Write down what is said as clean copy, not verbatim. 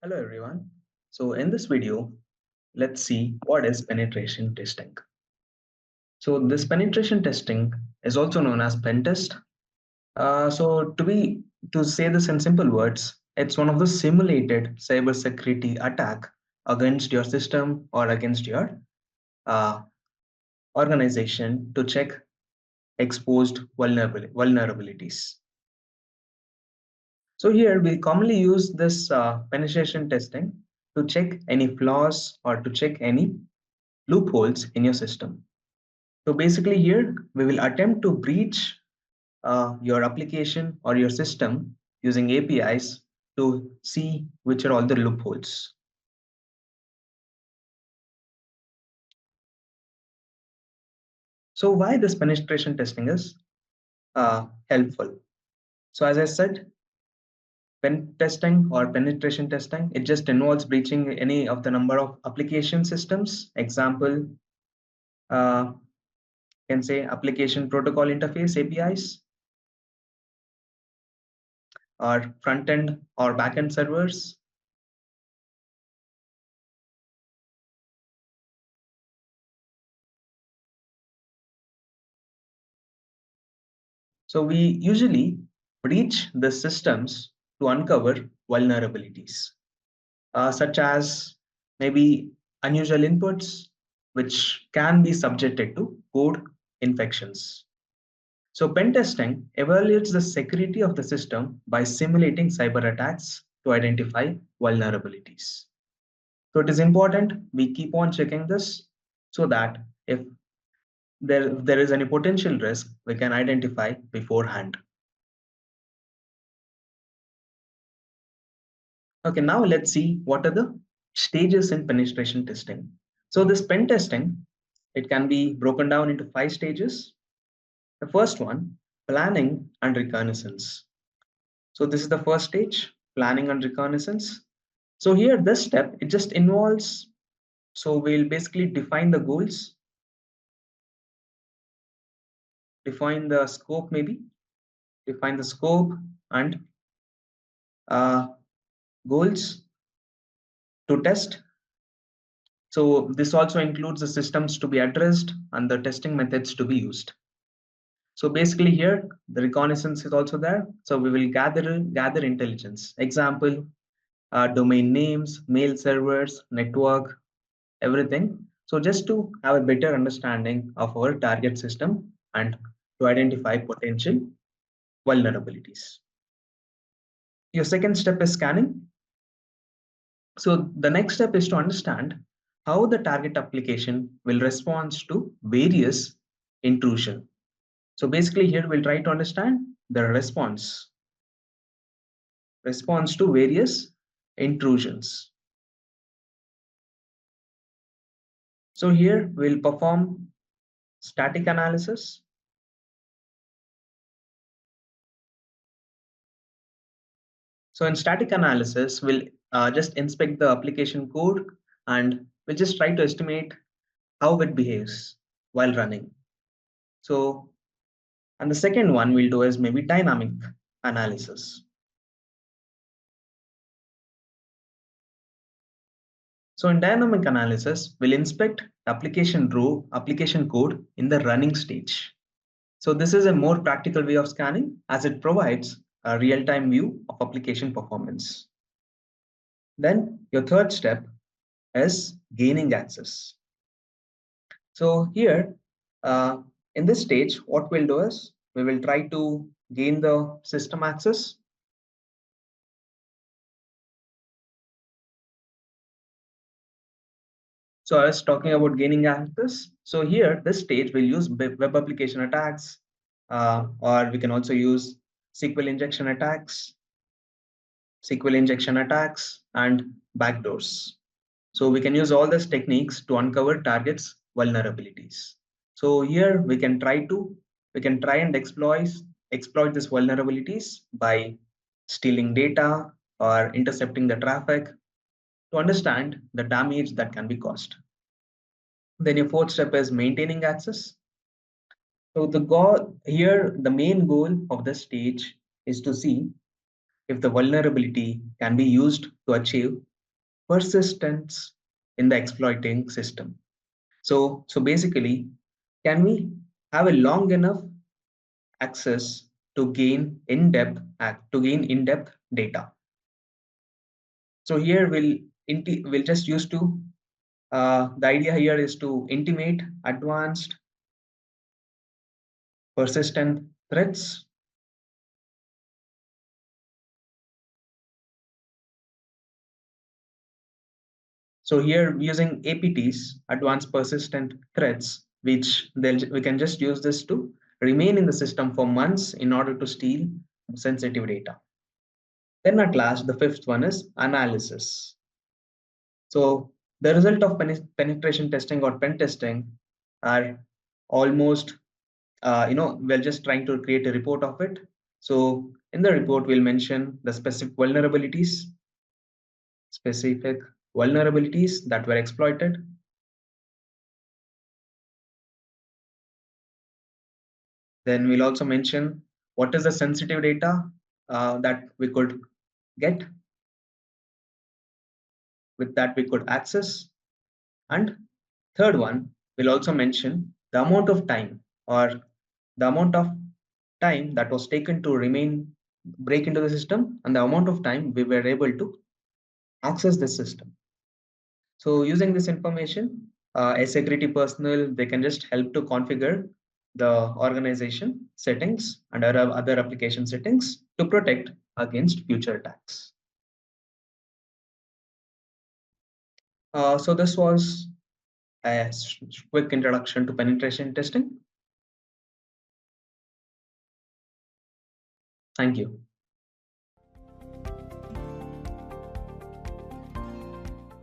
Hello everyone. So in this video, let's see what is penetration testing. So this penetration testing is also known as pen test. To say this in simple words, it's one of the simulated cybersecurity attack against your system or against your uh, organization to check exposed vulnerabilities. So here we commonly use this penetration testing to check any flaws or to check any loopholes in your system. So basically here we will attempt to breach your application or your system using APIs to see which are all the loopholes. So why this penetration testing is helpful? So as I said, pen testing or penetration testing, it just involves breaching any of the number of application systems. Example, uh, can say application protocol interface APIs or front end or back end servers. So we usually breach the systems to uncover vulnerabilities, such as maybe unusual inputs, which can be subjected to code infections. So pen testing evaluates the security of the system by simulating cyber attacks to identify vulnerabilities. So it is important we keep on checking this so that if there is any potential risk, we can identify beforehand. Okay, now let's see what are the stages in penetration testing. So this pen testing, it can be broken down into 5 stages. The first one, planning and reconnaissance. So this is the first stage, planning and reconnaissance. So here, this step, it just involves, so we'll basically define the goals, define the scope maybe, define the scope and uh, goals to test. So this also includes the systems to be addressed and the testing methods to be used. So basically here, the reconnaissance is also there. So we will gather intelligence. Example, domain names, mail servers, network, everything. So just to have a better understanding of our target system and to identify potential vulnerabilities. Your second step is scanning. So the next step is to understand how the target application will respond to various intrusion. So basically here we'll try to understand the response to various intrusions. So here we'll perform static analysis. So in static analysis, we'll just inspect the application code and we'll just try to estimate how it behaves while running. So, and the second one we'll do is maybe dynamic analysis. So in dynamic analysis, we'll inspect application code in the running stage. So this is a more practical way of scanning as it provides a real-time view of application performance. Then your third step is gaining access. So here, in this stage, what we'll do is we will try to gain the system access. So I was talking about gaining access. So here, this stage will use web application attacks, or we can also use SQL injection attacks, and backdoors. So we can use all these techniques to uncover targets vulnerabilities. So here we can try and exploit these vulnerabilities by stealing data or intercepting the traffic to understand the damage that can be caused. Then your fourth step is maintaining access. So the main goal of this stage is to see if the vulnerability can be used to achieve persistence in the exploiting system. So basically, can we have a long enough access to gain in-depth data? So here we'll just use to the idea here is to intimate advanced persistent threats. So here using APTs, advanced persistent threats, which we can just use this to remain in the system for months in order to steal sensitive data. Then at last, the fifth one is analysis. So the result of penetration testing or pen testing are almost, we're just trying to create a report of it. So in the report, we'll mention the specific vulnerabilities that were exploited. Then we'll also mention what is the sensitive data that we could get, with that we could access. And third one, we'll also mention the amount of time or the amount of time that was taken to break into the system and the amount of time we were able to access the system. So using this information, a security personnel, they can just help to configure the organization settings and other application settings to protect against future attacks. So this was a quick introduction to penetration testing. Thank you.